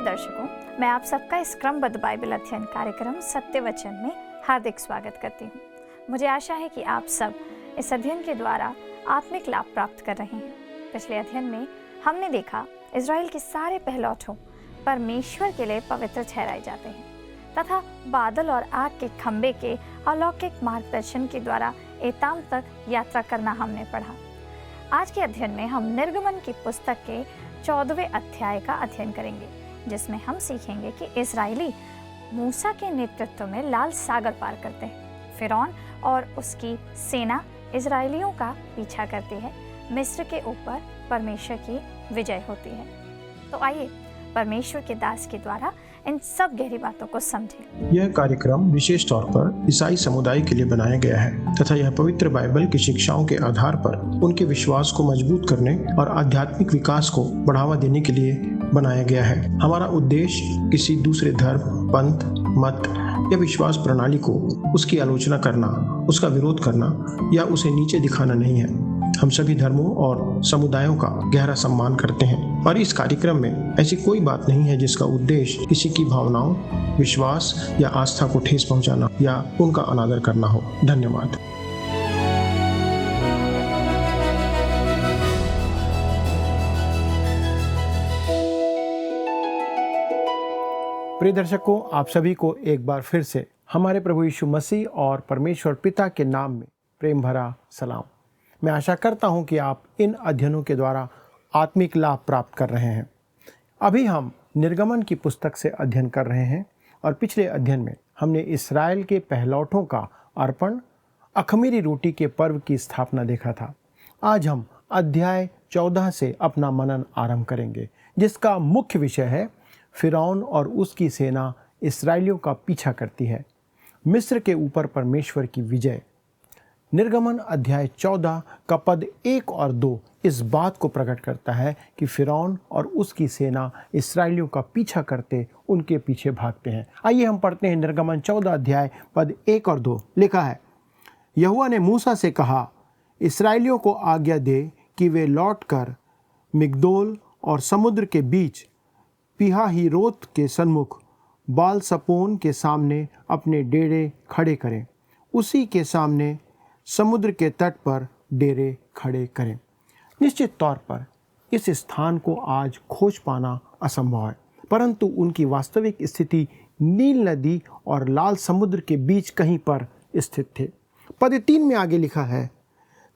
दर्शकों, मैं आप सबका इस क्रमबद्ध बाइबल अध्ययन कार्यक्रम सत्य वचन में हार्दिक स्वागत करती हूँ। मुझे आशा है कि आप सब इस अध्ययन के द्वारा आत्मिक लाभ प्राप्त कर रहे हैं। पिछले अध्ययन में हमने देखा इज़राइल के सारे पहलौठों परमेश्वर के लिए पवित्र ठहराए जाते हैं तथा बादल और आग के खंबे के अलौकिक मार्गदर्शन के द्वारा एताम तक यात्रा करना हमने पढ़ा। आज के अध्ययन में हम निर्गमन की पुस्तक के 14वें अध्याय का अध्ययन करेंगे, जिसमें हम सीखेंगे कि इज़राइली मूसा के नेतृत्व में लाल सागर पार करते हैं। फिरौन और उसकी सेना इज़राइलियों का पीछा करती है। मिस्र के ऊपर परमेश्वर की विजय होती है। तो आइए परमेश्वर के दास के द्वारा इन सब गहरी बातों को समझें। यह कार्यक्रम विशेष तौर पर ईसाई समुदाय के लिए बनाया गया है तथा यह पवित्र बाइबल की शिक्षाओं के आधार पर उनके विश्वास को मजबूत करने और आध्यात्मिक विकास को बढ़ावा देने के लिए बनाया गया है। हमारा उद्देश्य किसी दूसरे धर्म, पंथ, मत या विश्वास प्रणाली को उसकी आलोचना करना, उसका विरोध करना या उसे नीचे दिखाना नहीं है। हम सभी धर्मों और समुदायों का गहरा सम्मान करते हैं और इस कार्यक्रम में ऐसी कोई बात नहीं है जिसका उद्देश्य किसी की भावनाओं, विश्वास या आस्था को ठेस पहुंचाना या उनका अनादर करना हो। धन्यवाद। प्रिय दर्शकों, आप सभी को एक बार फिर से हमारे प्रभु यीशु मसीह और परमेश्वर पिता के नाम में प्रेम भरा सलाम। मैं आशा करता हूं कि आप इन अध्ययनों के द्वारा आत्मिक लाभ प्राप्त कर रहे हैं। अभी हम निर्गमन की पुस्तक से अध्ययन कर रहे हैं और पिछले अध्ययन में हमने इस्राएल के पहलौठों का अर्पण, अख़मीरी रोटी के पर्व की स्थापना देखा था। आज हम अध्याय 14 से अपना मनन आरंभ करेंगे, जिसका मुख्य विषय है फिरौन और उसकी सेना इस्राएलियों का पीछा करती है, मिस्र के ऊपर परमेश्वर की विजय। निर्गमन अध्याय 14 का पद 1 और 2 इस बात को प्रकट करता है कि फिरौन और उसकी सेना इस्राएलियों का पीछा करते उनके पीछे भागते हैं। आइए हम पढ़ते हैं निर्गमन 14 अध्याय पद 1 और 2। लिखा है, यहोवा ने मूसा से कहा, इस्राएलियों को आज्ञा दे कि वे लौटकर मिग्दोल और समुद्र के बीच पीहाहीरोत के सन्मुख बाल सपोन के सामने अपने डेरे खड़े करें। उसी के सामने समुद्र के तट पर डेरे खड़े करें। निश्चित तौर पर इस स्थान को आज खोज पाना असंभव है, परंतु उनकी वास्तविक स्थिति नील नदी और लाल समुद्र के बीच कहीं पर स्थित थे। पद 3 में आगे लिखा है,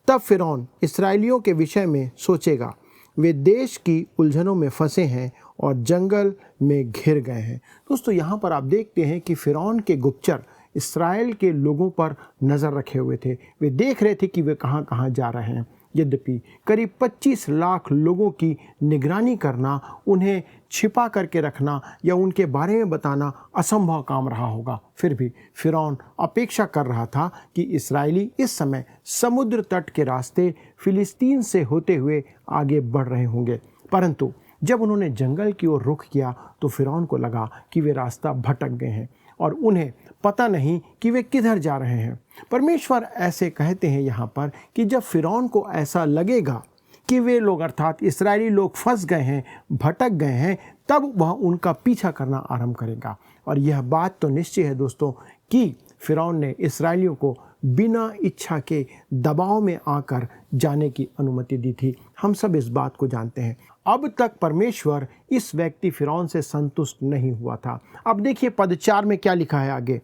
तब फिरौन इस्राएलियों के विषय में सोचेगा, वे देश की उलझनों में फंसे हैं और जंगल में घिर गए हैं। दोस्तों, यहाँ पर आप देखते हैं कि फिरौन के गुप्तचर इस्राएल के लोगों पर नज़र रखे हुए थे। वे देख रहे थे कि वे कहाँ कहाँ जा रहे हैं। यद्यपि करीब 25 लाख लोगों की निगरानी करना, उन्हें छिपा करके रखना या उनके बारे में बताना असंभव काम रहा होगा, फिर भी फिरौन अपेक्षा कर रहा था कि इस्राएली इस समय समुद्र तट के रास्ते फिलिस्तीन से होते हुए आगे बढ़ रहे होंगे। परंतु जब उन्होंने जंगल की ओर रुख किया तो फिरौन को लगा कि वे रास्ता भटक गए हैं और उन्हें पता नहीं कि वे किधर जा रहे हैं। परमेश्वर ऐसे कहते हैं यहाँ पर कि जब फिरौन को ऐसा लगेगा कि वे लोग अर्थात इस्राएली लोग फंस गए हैं, भटक गए हैं, तब वह उनका पीछा करना आरंभ करेगा। और यह बात तो निश्चय है दोस्तों कि फिरौन ने इस्राएलियों को बिना इच्छा के दबाव में आकर जाने की अनुमति दी थी। हम सब इस बात को जानते हैं। अब तक परमेश्वर इस व्यक्ति फिरौन से संतुष्ट नहीं हुआ था। अब देखिए पद 4 में क्या लिखा है आगे,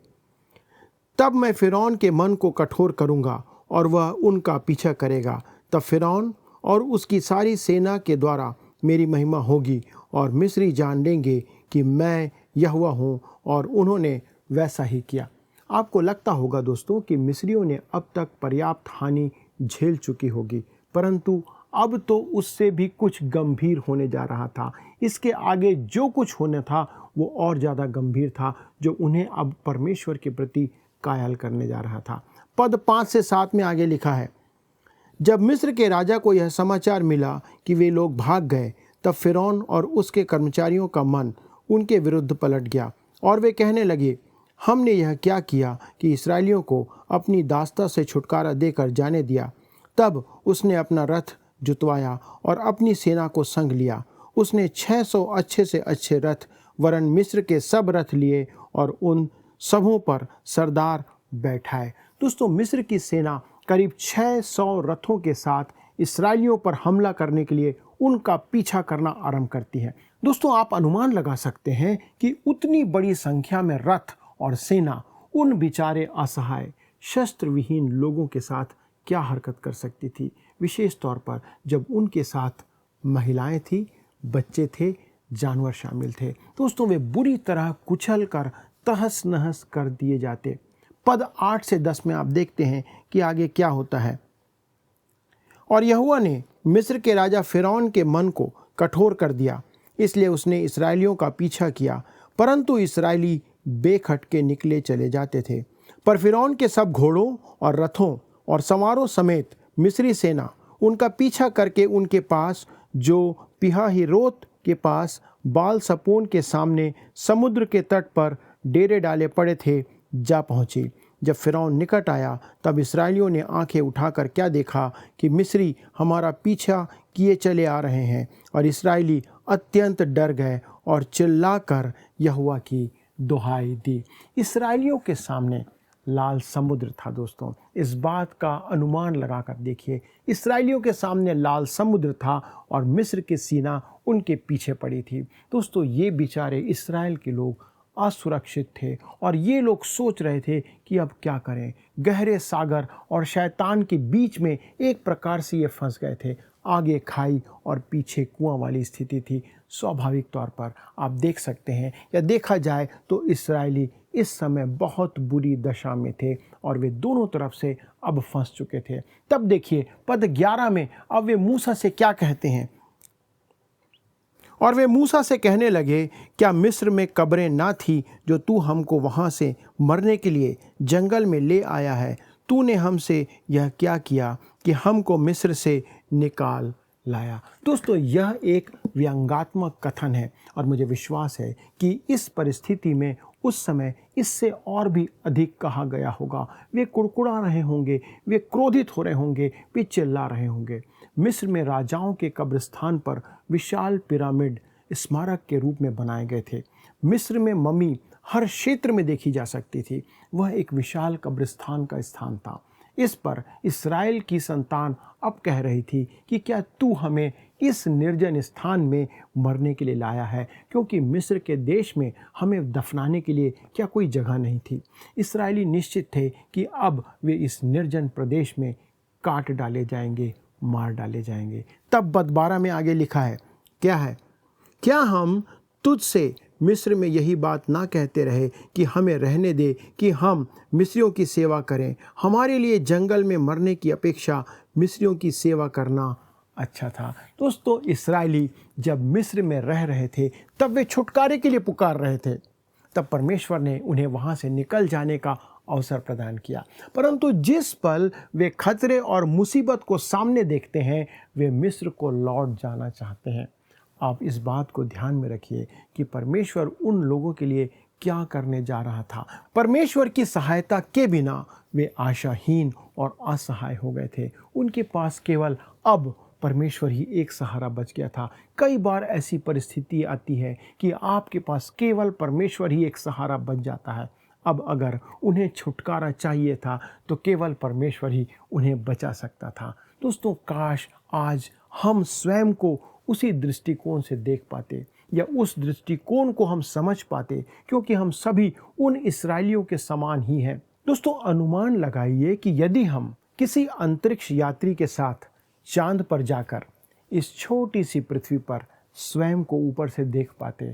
तब मैं फिरौन के मन को कठोर करूंगा और वह उनका पीछा करेगा। तब फिरौन और उसकी सारी सेना के द्वारा मेरी महिमा होगी और मिस्री जान लेंगे कि मैं यहोवा हूँ। और उन्होंने वैसा ही किया। आपको लगता होगा दोस्तों कि मिस्रियों ने अब तक पर्याप्त हानि झेल चुकी होगी, परंतु अब तो उससे भी कुछ गंभीर होने जा रहा था। इसके आगे जो कुछ होना था वो और ज़्यादा गंभीर था, जो उन्हें अब परमेश्वर के प्रति कायल करने जा रहा था। पद 5 से 7 में आगे लिखा है, जब मिस्र के राजा को यह समाचार मिला कि वे लोग भाग गए, तब फिरौन और उसके कर्मचारियों का मन उनके विरुद्ध पलट गया और वे कहने लगे, हमने यह क्या किया कि इस्राएलियों को अपनी दास्ता से छुटकारा देकर जाने दिया। तब उसने अपना रथ जुतवाया और अपनी सेना को संग लिया। उसने 600 अच्छे से अच्छे रथ वरन मिस्र के सब रथ लिए और उन सबों पर सरदार बैठाए। दोस्तों, मिस्र की सेना करीब 600 रथों के साथ इस्राएलियों पर हमला करने के लिए उनका पीछा करना आरंभ करती है। दोस्तों, आप अनुमान लगा सकते हैं कि उतनी बड़ी संख्या में रथ और सेना उन बेचारे असहाय शस्त्र विहीन लोगों के साथ क्या हरकत कर सकती थी, विशेष तौर पर जब उनके साथ महिलाएं थी, बच्चे थे, जानवर शामिल थे। दोस्तों, वे बुरी तरह कुचल कर तहस नहस कर दिए जाते। पद 8 से 10 में आप देखते हैं कि आगे क्या होता है। और यहोवा ने मिस्र के राजा फिरौन के मन को कठोर कर दिया, इसलिए उसने इस्राएलियों का पीछा किया, परंतु इस्राएली बेखटके निकले चले जाते थे। पर फिरौन के सब घोड़ों और रथों और सवारों समेत मिस्री सेना उनका पीछा करके उनके पास, जो पिहाहिरोत के पास बाल सपोन के सामने समुद्र के तट पर डेरे डाले पड़े थे, जा पहुँची। जब फिरौन निकट आया तब इस्राएलियों ने आंखें उठाकर क्या देखा कि मिस्री हमारा पीछा किए चले आ रहे हैं, और इस्राएली अत्यंत डर गए और चिल्लाकर यहोवा की दुहाई दी। इस्राएलियों के सामने लाल समुद्र था। दोस्तों, इस बात का अनुमान लगाकर देखिए, इस्राएलियों के सामने लाल समुद्र था और मिस्र की सेना उनके पीछे पड़ी थी। दोस्तों, ये बेचारे इस्राएल के लोग असुरक्षित थे और ये लोग सोच रहे थे कि अब क्या करें। गहरे सागर और शैतान के बीच में एक प्रकार से ये फंस गए थे। आगे खाई और पीछे कुआं वाली स्थिति थी। स्वाभाविक तौर पर आप देख सकते हैं, या देखा जाए तो इस्राएली इस समय बहुत बुरी दशा में थे और वे दोनों तरफ से अब फंस चुके थे। तब देखिए पद 11 में अब वे मूसा से क्या कहते हैं। और वे मूसा से कहने लगे, क्या मिस्र में कब्रें ना थी जो तू हमको वहाँ से मरने के लिए जंगल में ले आया है? तूने हमसे यह क्या किया कि हमको मिस्र से निकाल लाया? दोस्तों, यह एक व्यंग्यात्मक कथन है और मुझे विश्वास है कि इस परिस्थिति में उस समय इससे और भी अधिक कहा गया होगा। वे कुड़कुड़ा रहे होंगे, वे क्रोधित हो रहे होंगे, वे चिल्ला रहे होंगे। मिस्र में राजाओं के कब्रिस्तान पर विशाल पिरामिड स्मारक के रूप में बनाए गए थे। मिस्र में मम्मी हर क्षेत्र में देखी जा सकती थी। वह एक विशाल कब्रिस्तान का स्थान था। इस पर इस्राएल की संतान अब कह रही थी कि क्या तू हमें इस निर्जन स्थान में मरने के लिए लाया है, क्योंकि मिस्र के देश में हमें दफनाने के लिए क्या कोई जगह नहीं थी। इस्राएली निश्चित थे कि अब वे इस निर्जन प्रदेश में काट डाले जाएंगे, मार डाले जाएंगे। तब पद 12 में आगे लिखा है, क्या है? क्या हम तुझसे मिस्र में यही बात ना कहते रहे कि हमें रहने दे कि हम मिस्रियों की सेवा करें? हमारे लिए जंगल में मरने की अपेक्षा मिस्रियों की सेवा करना अच्छा था। दोस्तों, इस्राएली जब मिस्र में रह रहे थे तब वे छुटकारे के लिए पुकार रहे थे। तब परमेश्वर ने उन्हें वहाँ से निकल जाने का अवसर प्रदान किया, परंतु जिस पल वे खतरे और मुसीबत को सामने देखते हैं, वे मिस्र को लौट जाना चाहते हैं। आप इस बात को ध्यान में रखिए कि परमेश्वर उन लोगों के लिए क्या करने जा रहा था। परमेश्वर की सहायता के बिना वे आशाहीन और असहाय हो गए थे। उनके पास केवल अब परमेश्वर ही एक सहारा बच गया था। कई बार ऐसी परिस्थिति आती है कि आपके पास केवल परमेश्वर ही एक सहारा बच जाता है। अब अगर उन्हें छुटकारा चाहिए था तो केवल परमेश्वर ही उन्हें बचा सकता था। दोस्तों, काश आज हम स्वयं को उसी दृष्टिकोण से देख पाते, या उस दृष्टिकोण को हम समझ पाते, क्योंकि हम सभी उन इस्राएलियों के समान ही हैं। दोस्तों, अनुमान लगाइए कि यदि हम किसी अंतरिक्ष यात्री के साथ चांद पर जाकर इस छोटी सी पृथ्वी पर स्वयं को ऊपर से देख पाते,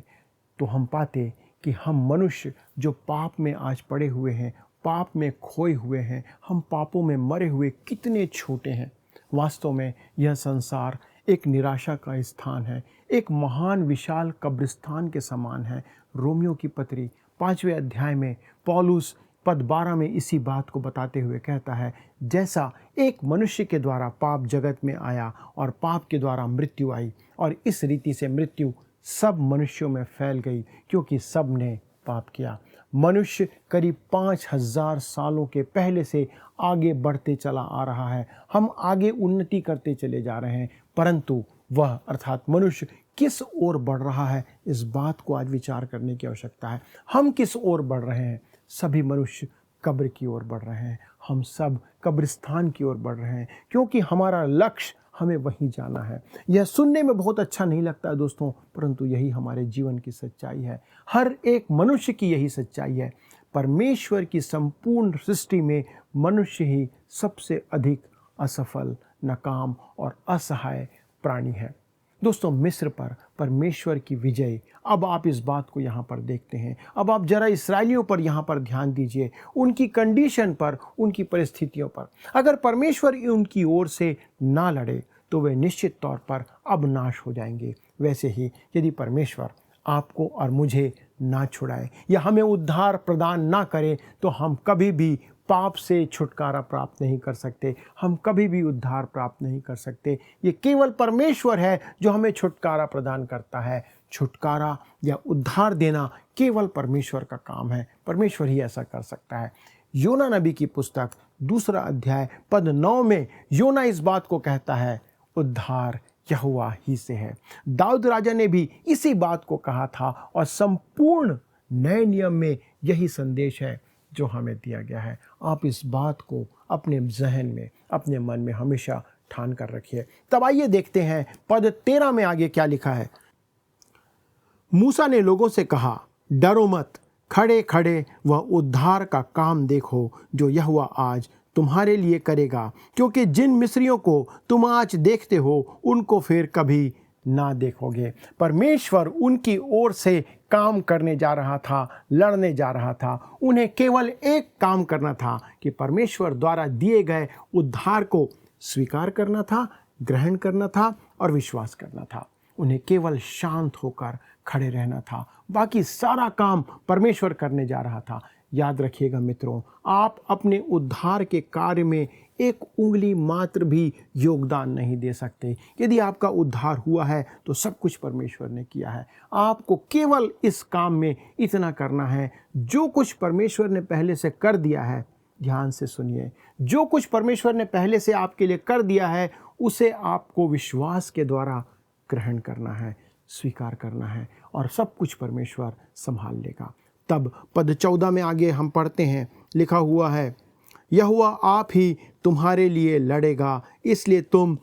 तो हम पाते कि हम मनुष्य जो पाप में आज पड़े हुए हैं, पाप में खोए हुए हैं, हम पापों में मरे हुए कितने छोटे हैं। वास्तव में यह संसार एक निराशा का स्थान है, एक महान विशाल कब्रिस्तान के समान है। रोमियो की पत्री 5वें अध्याय में पौलुस पद 12 में इसी बात को बताते हुए कहता है, जैसा एक मनुष्य के द्वारा पाप जगत में आया और पाप के द्वारा मृत्यु आई, और इस रीति से मृत्यु सब मनुष्यों में फैल गई, क्योंकि सब ने पाप किया। मनुष्य करीब 5000 सालों के पहले से आगे बढ़ते चला आ रहा है। हम आगे उन्नति करते चले जा रहे हैं, परंतु वह अर्थात मनुष्य किस ओर बढ़ रहा है, इस बात को आज विचार करने की आवश्यकता है। हम किस ओर बढ़ रहे हैं? सभी मनुष्य कब्र की ओर बढ़ रहे हैं। हम सब कब्रिस्तान की ओर बढ़ रहे हैं, क्योंकि हमारा लक्ष्य हमें वहीं जाना है। यह सुनने में बहुत अच्छा नहीं लगता है दोस्तों, परंतु यही हमारे जीवन की सच्चाई है। हर एक मनुष्य की यही सच्चाई है। परमेश्वर की संपूर्ण सृष्टि में मनुष्य ही सबसे अधिक असफल, नाकाम और असहाय प्राणी है। दोस्तों, मिस्र पर परमेश्वर की विजय, अब आप इस बात को यहाँ पर देखते हैं। अब आप जरा इसराइलियों पर यहाँ पर ध्यान दीजिए, उनकी कंडीशन पर, उनकी परिस्थितियों पर। अगर परमेश्वर उनकी ओर से ना लड़े तो वे निश्चित तौर पर अब नाश हो जाएंगे। वैसे ही यदि परमेश्वर आपको और मुझे ना छुड़ाए या हमें उद्धार प्रदान ना करे तो हम कभी भी पाप से छुटकारा प्राप्त नहीं कर सकते, हम कभी भी उद्धार प्राप्त नहीं कर सकते। ये केवल परमेश्वर है जो हमें छुटकारा प्रदान करता है। छुटकारा या उद्धार देना केवल परमेश्वर का काम है, परमेश्वर ही ऐसा कर सकता है। योना नबी की पुस्तक 2 अध्याय पद 9 में योना इस बात को कहता है, उद्धार यहोवा ही से है। दाऊद राजा ने भी इसी बात को कहा था और संपूर्ण नए नियम में यही संदेश है जो हमें दिया गया है। आप इस बात को अपने जहन में, अपने मन में हमेशा ठान कर रखिए। तब आइए देखते हैं पद 13 में आगे क्या लिखा है। मूसा ने लोगों से कहा, डरो मत, खड़े खड़े वह उद्धार का काम देखो जो यहोवा आज तुम्हारे लिए करेगा, क्योंकि जिन मिस्रियों को तुम आज देखते हो उनको फिर कभी ना देखोगे। परमेश्वर उनकी ओर से काम करने जा रहा था, लड़ने जा रहा था। उन्हें केवल एक काम करना था कि परमेश्वर द्वारा दिए गए उद्धार को स्वीकार करना था, ग्रहण करना था और विश्वास करना था। उन्हें केवल शांत होकर खड़े रहना था। बाकी सारा काम परमेश्वर करने जा रहा था। याद रखिएगा मित्रों, आप अपने उद्धार के कार्य में एक उंगली मात्र भी योगदान नहीं दे सकते। यदि आपका उद्धार हुआ है तो सब कुछ परमेश्वर ने किया है। आपको केवल इस काम में इतना करना है, जो कुछ परमेश्वर ने पहले से कर दिया है, ध्यान से सुनिए, जो कुछ परमेश्वर ने पहले से आपके लिए कर दिया है उसे आपको विश्वास के द्वारा ग्रहण करना है, स्वीकार करना है और सब कुछ परमेश्वर संभाल लेगा। तब पद 14 में आगे हम पढ़ते हैं, लिखा हुआ है, यहोवा आप ही तुम्हारे लिए लड़ेगा, इसलिए तुम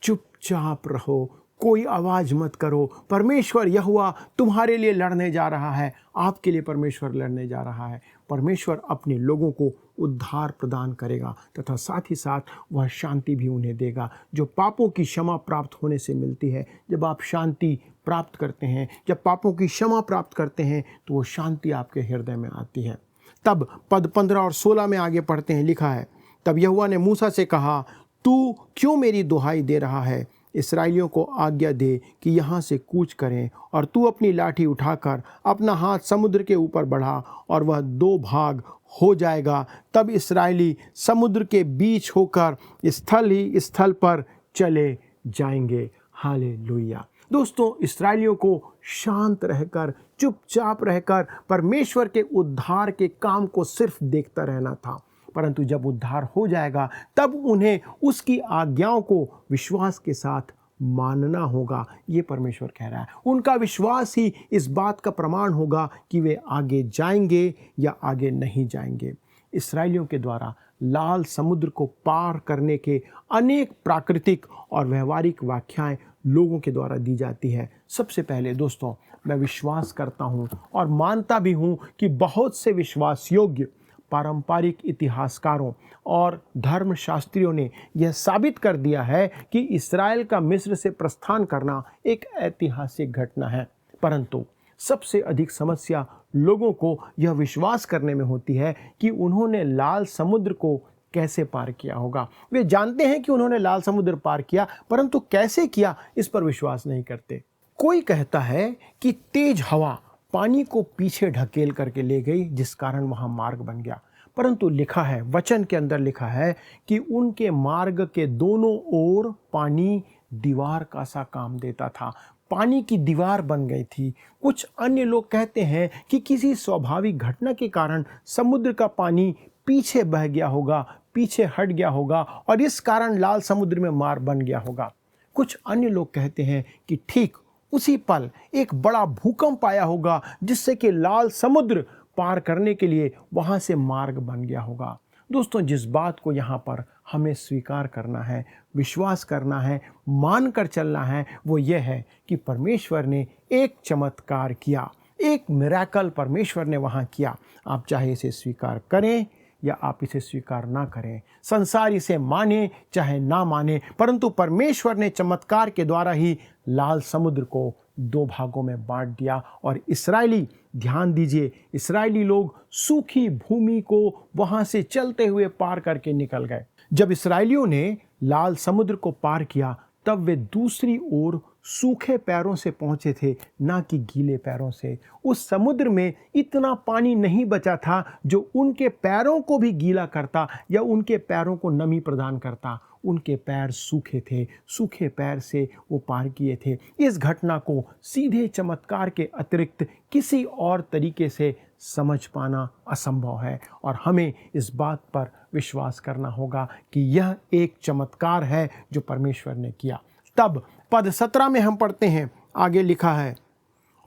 चुपचाप रहो, कोई आवाज़ मत करो। परमेश्वर यहोवा तुम्हारे लिए लड़ने जा रहा है, आपके लिए परमेश्वर लड़ने जा रहा है। परमेश्वर अपने लोगों को उद्धार प्रदान करेगा तथा साथ ही साथ वह शांति भी उन्हें देगा जो पापों की क्षमा प्राप्त होने से मिलती है। जब आप शांति प्राप्त करते हैं, जब पापों की क्षमा प्राप्त करते हैं तो वो शांति आपके हृदय में आती है। तब पद 15 और 16 में आगे पढ़ते हैं, लिखा है, तब यहोवा ने मूसा से कहा, तू क्यों मेरी दुहाई दे रहा है? इसराइलियों को आज्ञा दे कि यहाँ से कूच करें, और तू अपनी लाठी उठाकर अपना हाथ समुद्र के ऊपर बढ़ा और वह 2 भाग हो जाएगा। तब इसराइली समुद्र के बीच होकर स्थल ही स्थल पर चले जाएंगे। हालेलुया। दोस्तों, इसराइलियों को शांत रहकर, चुपचाप रहकर परमेश्वर के उद्धार के काम को सिर्फ देखता रहना था, परंतु जब उद्धार हो जाएगा तब उन्हें उसकी आज्ञाओं को विश्वास के साथ मानना होगा। ये परमेश्वर कह रहा है। उनका विश्वास ही इस बात का प्रमाण होगा कि वे आगे जाएंगे या आगे नहीं जाएंगे। इसराइलियों के द्वारा लाल समुद्र को पार करने के अनेक प्राकृतिक और व्यवहारिक व्याख्याएं लोगों के द्वारा दी जाती है। सबसे पहले दोस्तों, मैं विश्वास करता हूं और मानता भी हूं कि बहुत से विश्वास योग्य पारंपरिक इतिहासकारों और धर्मशास्त्रियों ने यह साबित कर दिया है कि इस्राएल का मिस्र से प्रस्थान करना एक ऐतिहासिक घटना है। परंतु सबसे अधिक समस्या लोगों को यह विश्वास करने में होती है कि उन्होंने लाल समुद्र को कैसे पार किया होगा। वे जानते हैं कि उन्होंने लाल समुद्र पार किया, परंतु कैसे किया इस पर विश्वास नहीं करते। कोई कहता है कि तेज हवा पानी को पीछे ढकेल करके ले गई, जिस कारण वहां मार्ग बन गया। परंतु लिखा है, वचन के अंदर लिखा है कि उनके मार्ग के दोनों ओर पानी दीवार का सा काम देता था, पानी की दीवार बन गई थी। कुछ अन्य लोग कहते हैं कि किसी स्वाभाविक घटना के कारण समुद्र का पानी पीछे बह गया होगा, पीछे हट गया होगा और इस कारण लाल समुद्र में मार्ग बन गया होगा। कुछ अन्य लोग कहते हैं कि ठीक उसी पल एक बड़ा भूकंप आया होगा जिससे कि लाल समुद्र पार करने के लिए वहाँ से मार्ग बन गया होगा। दोस्तों, जिस बात को यहाँ पर हमें स्वीकार करना है, विश्वास करना है, मान कर चलना है, वो ये है कि परमेश्वर ने एक चमत्कार किया, एक मिरेकल परमेश्वर ने वहाँ किया। आप चाहे इसे स्वीकार करें या आप इसे स्वीकार ना करें, संसार इसे माने चाहे ना माने, परंतु परमेश्वर ने चमत्कार के द्वारा ही लाल समुद्र को 2 भागों में बांट दिया और इस्राएली, ध्यान दीजिए, इस्राएली लोग सूखी भूमि को वहां से चलते हुए पार करके निकल गए। जब इस्राएलियों ने लाल समुद्र को पार किया तब वे दूसरी ओर सूखे पैरों से पहुंचे थे, ना कि गीले पैरों से। उस समुद्र में इतना पानी नहीं बचा था जो उनके पैरों को भी गीला करता या उनके पैरों को नमी प्रदान करता। उनके पैर सूखे थे, सूखे पैर से वो पार किए थे। इस घटना को सीधे चमत्कार के अतिरिक्त किसी और तरीके से समझ पाना असंभव है और हमें इस बात पर विश्वास करना होगा कि यह एक चमत्कार है जो परमेश्वर ने किया। तब पद 17 में हम पढ़ते हैं, आगे लिखा है,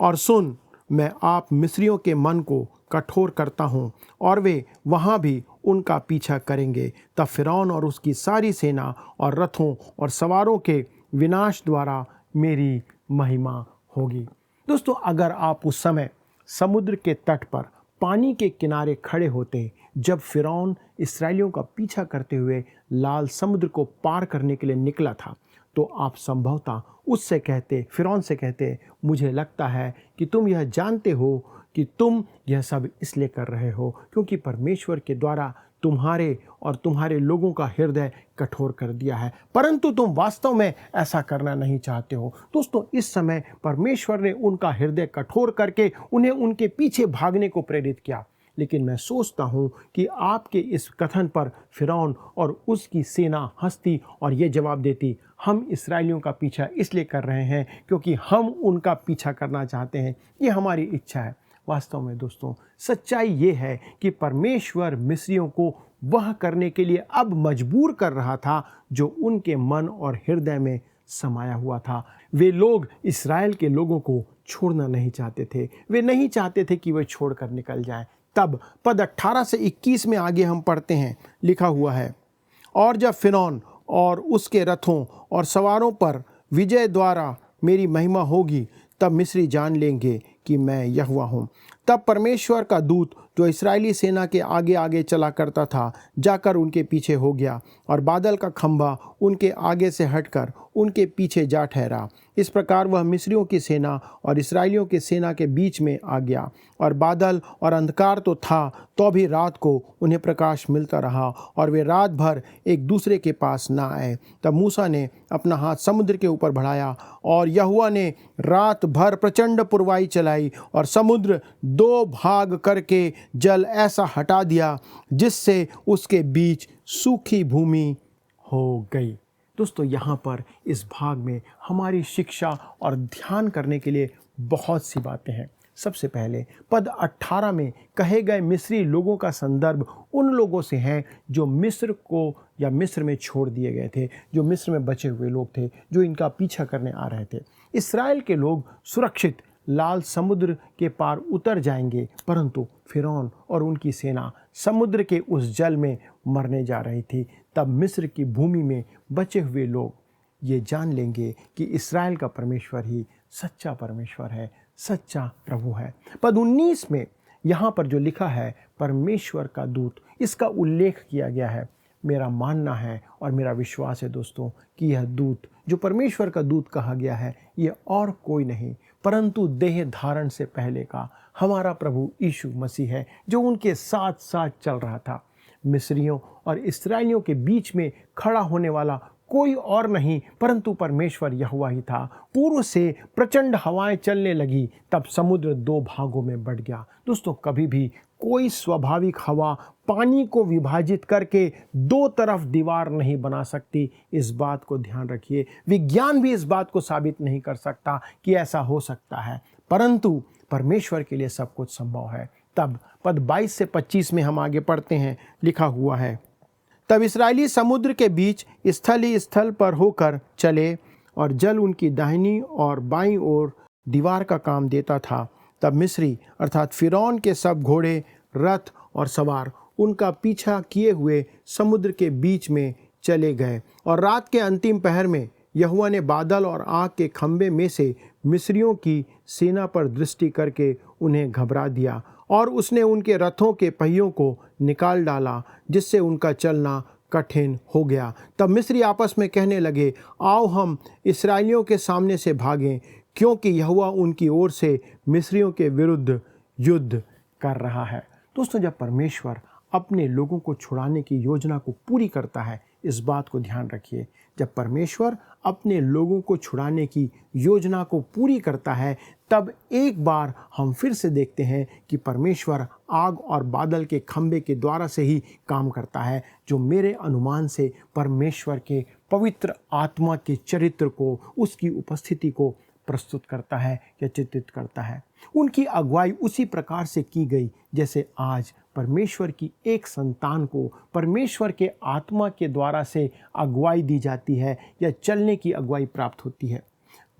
और सुन, मैं आप मिस्रियों के मन को कठोर करता हूँ और वे वहाँ भी उनका पीछा करेंगे। तब फिरौन और उसकी सारी सेना और रथों और सवारों के विनाश द्वारा मेरी महिमा होगी। दोस्तों, अगर आप उस समय समुद्र के तट पर पानी के किनारे खड़े होते जब फिरौन इस्राएलियों का पीछा करते हुए लाल समुद्र को पार करने के लिए निकला था, तो आप संभवतः उससे कहते, फिरौन से कहते, मुझे लगता है कि तुम यह जानते हो कि तुम यह सब इसलिए कर रहे हो क्योंकि परमेश्वर के द्वारा तुम्हारे और तुम्हारे लोगों का हृदय कठोर कर दिया है, परंतु तुम वास्तव में ऐसा करना नहीं चाहते हो। दोस्तों, इस समय परमेश्वर ने उनका हृदय कठोर करके उन्हें उनके पीछे भागने को प्रेरित किया। लेकिन मैं सोचता हूँ कि आपके इस कथन पर फिरौन और उसकी सेना हंसती और ये जवाब देती, हम इस्राएलियों का पीछा इसलिए कर रहे हैं क्योंकि हम उनका पीछा करना चाहते हैं, ये हमारी इच्छा है। वास्तव में दोस्तों, सच्चाई ये है कि परमेश्वर मिस्रियों को वह करने के लिए अब मजबूर कर रहा था जो उनके मन और हृदय में समाया हुआ था। वे लोग इस्राएल के लोगों को छोड़ना नहीं चाहते थे, वे नहीं चाहते थे कि वे छोड़कर निकल जाएं। तब पद 18 से 21 में आगे हम पढ़ते हैं, लिखा हुआ है, और जब फिरौन और उसके रथों और सवारों पर विजय द्वारा मेरी महिमा होगी तब मिस्री जान लेंगे कि मैं यहोवा हूँ। तब परमेश्वर का दूत जो इस्राएली सेना के आगे आगे चला करता था जाकर उनके पीछे हो गया और बादल का खंभा उनके आगे से हटकर उनके पीछे जा ठहरा। इस प्रकार वह मिस्रियों की सेना और इस्राएलियों की सेना के बीच में आ गया और बादल और अंधकार तो था, तो भी रात को उन्हें प्रकाश मिलता रहा और वे रात भर एक दूसरे के पास ना आए। तब मूसा ने अपना हाथ समुद्र के ऊपर बढ़ाया और यहोवा ने रात भर प्रचंड पुरवाई चलाई और समुद्र 2 भाग करके जल ऐसा हटा दिया जिससे उसके बीच सूखी भूमि हो गई। दोस्तों, यहाँ पर इस भाग में हमारी शिक्षा और ध्यान करने के लिए बहुत सी बातें हैं। सबसे पहले पद 18 में कहे गए मिस्री लोगों का संदर्भ उन लोगों से है जो मिस्र को या मिस्र में छोड़ दिए गए थे, जो मिस्र में बचे हुए लोग थे, जो इनका पीछा करने आ रहे थे। इस्राएल के लोग सुरक्षित लाल समुद्र के पार उतर जाएंगे, परंतु फिरौन और उनकी सेना समुद्र के उस जल में मरने जा रही थी। तब मिस्र की भूमि में बचे हुए लोग ये जान लेंगे कि इस्राएल का परमेश्वर ही सच्चा परमेश्वर है, सच्चा प्रभु है। पद 19 में यहाँ पर जो लिखा है परमेश्वर का दूत, इसका उल्लेख किया गया है। मेरा मानना है और मेरा विश्वास है दोस्तों कि यह दूत जो परमेश्वर का दूत कहा गया है, ये और कोई नहीं परंतु देह धारण से पहले का हमारा प्रभु यीशु मसीह है, जो उनके साथ साथ चल रहा था। मिस्रियों और इस्राएलियों के बीच में खड़ा होने वाला कोई और नहीं परंतु परमेश्वर यहोवा ही था। पूर्व से प्रचंड हवाएं चलने लगी, तब समुद्र 2 भागों में बंट गया। दोस्तों, कभी भी कोई स्वाभाविक हवा पानी को विभाजित करके 2 तरफ दीवार नहीं बना सकती, इस बात को ध्यान रखिए। विज्ञान भी इस बात को साबित नहीं कर सकता कि ऐसा हो सकता है, परंतु परमेश्वर के लिए सब कुछ संभव है। तब पद 22 से 25 में हम आगे पढ़ते हैं, लिखा हुआ है, तब इस्राएली समुद्र के बीच स्थल ही स्थल पर होकर चले और जल उनकी दाहिनी और बाईं ओर दीवार का काम देता था। तब मिस्री अर्थात फ़िरौन के सब घोड़े, रथ और सवार उनका पीछा किए हुए समुद्र के बीच में चले गए। और रात के अंतिम पहर में यहोवा ने बादल और आग के खंभे में से मिस्रियों की सेना पर दृष्टि करके उन्हें घबरा दिया, और उसने उनके रथों के पहियों को निकाल डाला, जिससे उनका चलना कठिन हो गया। तब मिस्री आपस में कहने लगे, आओ हम इस्राएलियों के सामने से भागें, क्योंकि यहोवा उनकी ओर से मिस्रियों के विरुद्ध युद्ध कर रहा है। दोस्तों, जब परमेश्वर अपने लोगों को छुड़ाने की योजना को पूरी करता है, इस बात को ध्यान रखिए, जब परमेश्वर अपने लोगों को छुड़ाने की योजना को पूरी करता है, तब एक बार हम फिर से देखते हैं कि परमेश्वर आग और बादल के खंभे के द्वारा से ही काम करता है, जो मेरे अनुमान से परमेश्वर के पवित्र आत्मा के चरित्र को, उसकी उपस्थिति को प्रस्तुत करता है या चित्रित करता है। उनकी अगुवाई उसी प्रकार से की गई जैसे आज परमेश्वर की एक संतान को परमेश्वर के आत्मा के द्वारा से अगुवाई दी जाती है या चलने की अगुवाई प्राप्त होती है।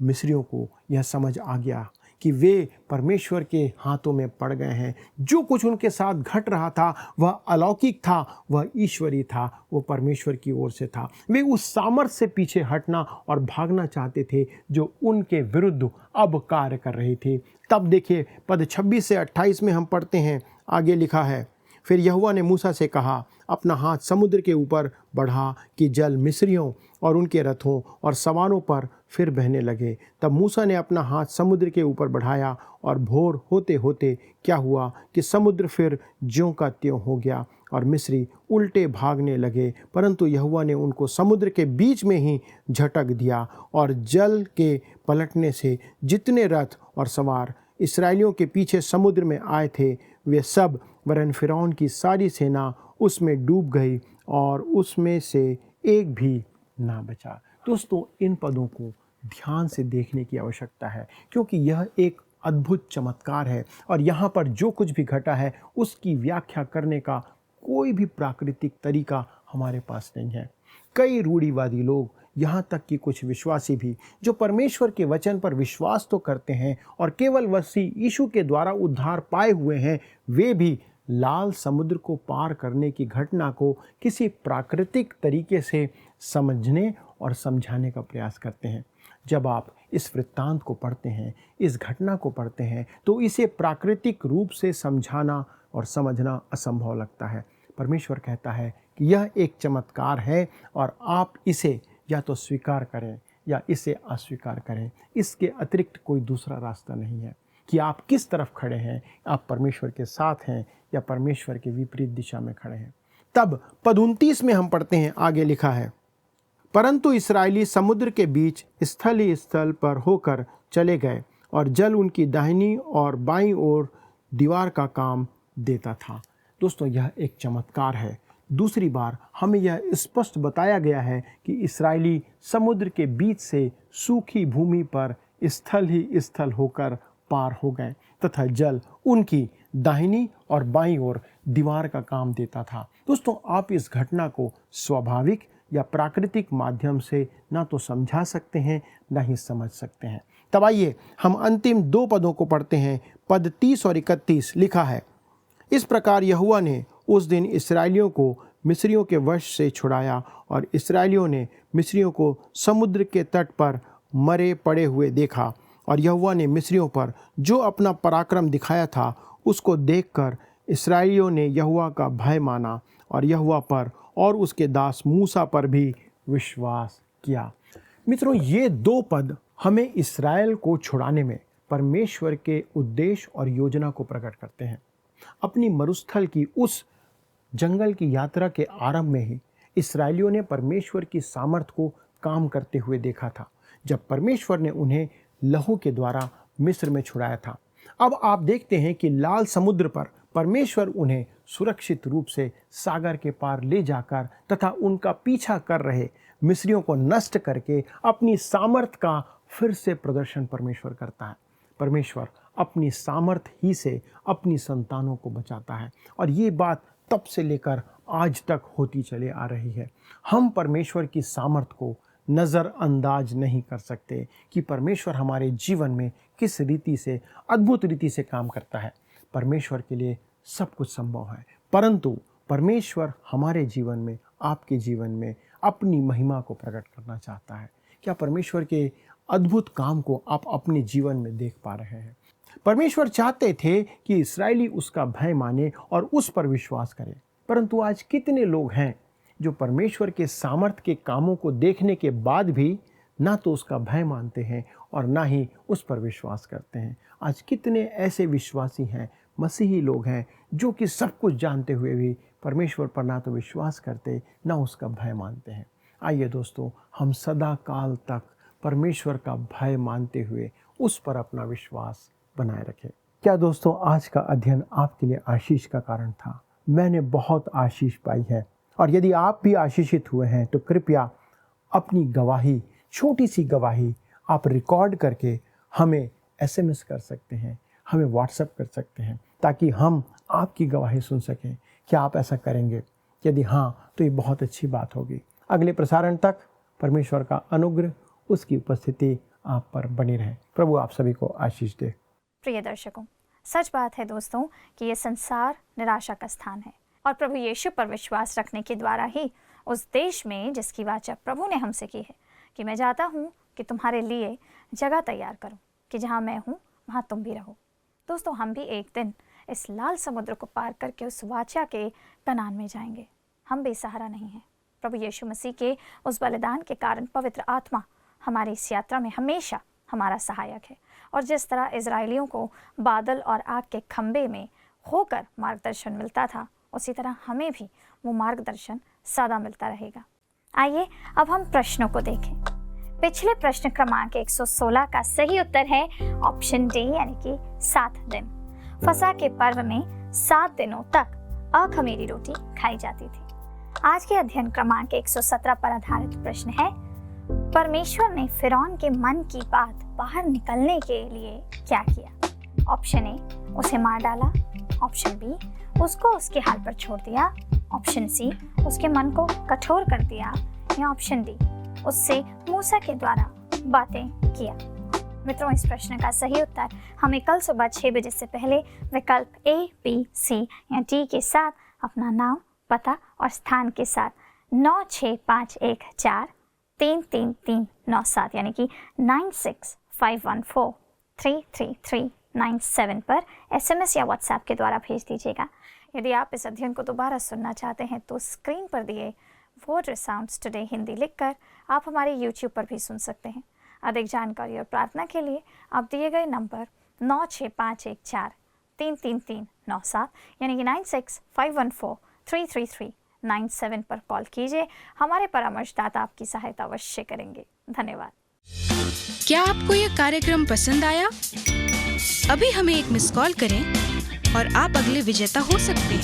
मिस्रियों को यह समझ आ गया कि वे परमेश्वर के हाथों में पड़ गए हैं। जो कुछ उनके साथ घट रहा था वह अलौकिक था, वह ईश्वरी था, वो परमेश्वर की ओर से था। वे उस सामर्थ से पीछे हटना और भागना चाहते थे जो उनके विरुद्ध अब कार्य कर रहे थे। तब देखिए पद 26 से 28 में हम पढ़ते हैं, आगे लिखा है, फिर यहोवा ने मूसा से कहा, अपना हाथ समुद्र के ऊपर बढ़ा कि जल मिस्रियों और उनके रथों और सवारों पर फिर बहने लगे। तब मूसा ने अपना हाथ समुद्र के ऊपर बढ़ाया, और भोर होते होते क्या हुआ कि समुद्र फिर ज्यों का त्यों हो गया और मिस्री उल्टे भागने लगे। परंतु यहोवा ने उनको समुद्र के बीच में ही झटक दिया, और जल के पलटने से जितने रथ और सवार इस्राएलियों के पीछे समुद्र में आए थे, वे सब वरन फ़िरौन की सारी सेना उसमें डूब गई, और उसमें से एक भी ना बचा। दोस्तों, इन पदों को ध्यान से देखने की आवश्यकता है, क्योंकि यह एक अद्भुत चमत्कार है, और यहाँ पर जो कुछ भी घटा है उसकी व्याख्या करने का कोई भी प्राकृतिक तरीका हमारे पास नहीं है। कई रूढ़िवादी लोग, यहाँ तक कि कुछ विश्वासी भी, जो परमेश्वर के वचन पर विश्वास तो करते हैं और केवल मसीह यीशु के द्वारा उद्धार पाए हुए हैं, वे भी लाल समुद्र को पार करने की घटना को किसी प्राकृतिक तरीके से समझने और समझाने का प्रयास करते हैं। जब आप इस वृत्तांत को पढ़ते हैं, इस घटना को पढ़ते हैं, तो इसे प्राकृतिक रूप से समझाना और समझना असंभव लगता है। परमेश्वर कहता है कि यह एक चमत्कार है, और आप इसे या तो स्वीकार करें या इसे अस्वीकार करें। इसके अतिरिक्त कोई दूसरा रास्ता नहीं है कि आप किस तरफ खड़े हैं, आप परमेश्वर के साथ हैं या परमेश्वर के विपरीत दिशा में खड़े हैं। तब पद 29 में हम पढ़ते हैं, आगे लिखा है, परंतु इस्राएली समुद्र के बीच स्थल ही स्थल पर होकर चले गए, और जल उनकी दाहिनी और बाईं ओर दीवार का काम देता था। दोस्तों, यह एक चमत्कार है। दूसरी बार हमें यह स्पष्ट बताया गया है कि इस्राएली समुद्र के बीच से सूखी भूमि पर स्थल ही स्थल होकर पार हो गए, तथा जल उनकी दाहिनी और बाईं ओर दीवार का काम देता था। दोस्तों, आप इस घटना को स्वाभाविक या प्राकृतिक माध्यम से ना तो समझा सकते हैं, ना ही समझ सकते हैं। तब आइए हम अंतिम दो पदों को पढ़ते हैं। पद 30 और 31 लिखा है, इस प्रकार यहोवा ने उस दिन इस्राएलियों को मिस्रियों के वश से छुड़ाया, और इस्राएलियों ने मिस्रियों को समुद्र के तट पर मरे पड़े हुए देखा। और यहोवा ने मिस्रियों पर जो अपना पराक्रम दिखाया था, उसको देखकर इस्राएलियों ने यहोवा का भय माना, और यहोवा पर और उसके दास मूसा पर भी विश्वास किया। मित्रों, ये दो पद हमें इस्राएल को छुड़ाने में परमेश्वर के उद्देश्य और योजना को प्रकट करते हैं। अपनी मरुस्थल की उस जंगल की यात्रा के आरंभ में ही इस्राएलियों ने परमेश्वर की सामर्थ को काम करते हुए देखा था, जब परमेश्वर ने उन्हें लहू के द्वारा मिस्र में छुड़ाया था। अब आप देखते हैं कि लाल समुद्र पर परमेश्वर उन्हें सुरक्षित रूप से सागर के पार ले जाकर तथा उनका पीछा कर रहे मिस्रियों को नष्ट करके अपनी सामर्थ का फिर से प्रदर्शन परमेश्वर करता है। परमेश्वर अपनी सामर्थ ही से अपनी संतानों को बचाता है, और ये बात तब से लेकर आज तक होती चले आ रही है। हम परमेश्वर की सामर्थ को नज़रअंदाज नहीं कर सकते कि परमेश्वर हमारे जीवन में किस रीति से, अद्भुत रीति से काम करता है। परमेश्वर के लिए सब कुछ संभव है, परंतु परमेश्वर हमारे जीवन में, आपके जीवन में अपनी महिमा को प्रकट करना चाहता है। क्या परमेश्वर के अद्भुत काम को आप अपने जीवन में देख पा रहे हैं? परमेश्वर चाहते थे कि इस्राएली उसका भय माने और उस पर विश्वास करें, परंतु आज कितने लोग हैं जो परमेश्वर के सामर्थ्य के कामों को देखने के बाद भी ना तो उसका भय मानते हैं और ना ही उस पर विश्वास करते हैं। आज कितने ऐसे विश्वासी हैं, मसीही लोग हैं, जो कि सब कुछ जानते हुए भी परमेश्वर पर ना तो विश्वास करते, ना उसका भय मानते हैं। आइए दोस्तों, हम सदा काल तक परमेश्वर का भय मानते हुए उस पर अपना विश्वास बनाए रखें। क्या दोस्तों, आज का अध्ययन आपके लिए आशीष का कारण था? मैंने बहुत आशीष पाई है, और यदि आप भी आशीषित हुए हैं तो कृपया अपनी गवाही, छोटी सी गवाही आप रिकॉर्ड करके हमें SMS कर सकते हैं, हमें व्हाट्सएप कर सकते हैं, ताकि हम आपकी गवाही सुन सकें। क्या आप ऐसा करेंगे? यदि हाँ, तो ये बहुत अच्छी बात होगी। अगले प्रसारण तक परमेश्वर का अनुग्रह, उसकी उपस्थिति आप पर बनी रहे। प्रभु आप सभी को आशीष दे। प्रिय दर्शकों, सच बात है दोस्तों कि ये संसार निराशा का स्थान है, और प्रभु यीशु पर विश्वास रखने के द्वारा ही उस देश में जिसकी वाचा प्रभु ने हमसे की है कि मैं चाहता हूँ कि तुम्हारे लिए जगह तैयार करूँ, कि जहाँ मैं हूँ वहाँ तुम भी रहो। दोस्तों, हम भी एक दिन इस लाल समुद्र को पार करके उस वाचा के कनान में जाएंगे। हम बेसहारा नहीं हैं। प्रभु यीशु मसीह के उस बलिदान के कारण पवित्र आत्मा हमारी इस यात्रा में हमेशा हमारा सहायक है, और जिस तरह इजरायलियों को बादल और आग के खंबे में होकर मार्गदर्शन मिलता था, उसी तरह हमें भी वो मार्गदर्शन सदा मिलता रहेगा। आइए अब हम प्रश्नों को देखें। पिछले प्रश्न क्रमांक 116 का सही उत्तर है ऑप्शन डी, यानी कि 7 दिन। फसह के पर्व में 7 दिनों तक अखमीरी रोटी खाई जाती थी। आज के अध्ययन क्रमांक 117 पर आधारित प्रश्न है, परमेश्वर ने फिरौन के मन की बात बाहर निकलने के लिए क्या किया? ऑप्शन ए, उसे मार डाला। ऑप्शन बी, उसको उसके हाल पर छोड़ दिया। ऑप्शन सी, उसके मन को कठोर कर दिया। या ऑप्शन डी, उससे मूसा के द्वारा बातें किया। मित्रों, इस प्रश्न का सही उत्तर हमें कल सुबह 6 बजे से पहले विकल्प A, B, C या D के साथ अपना नाम, पता और स्थान के साथ 9651433397 यानी कि 9651433397 पर SMS या WhatsApp के द्वारा भेज दीजिएगा। यदि आप इस अध्ययन को दोबारा सुनना चाहते हैं तो स्क्रीन पर दिए वर्ड रिसाउंड्स टुडे हिंदी लिखकर आप हमारे YouTube पर भी सुन सकते हैं। अधिक जानकारी और प्रार्थना के लिए आप दिए गए नंबर 9651433397 यानी कि 9651433397 पर कॉल कीजिए। हमारे परामर्शदाता आपकी सहायता अवश्य करेंगे। धन्यवाद। क्या आपको यह कार्यक्रम पसंद आया? अभी हमें एक मिस कॉल करें और आप अगले विजेता हो सकते हैं।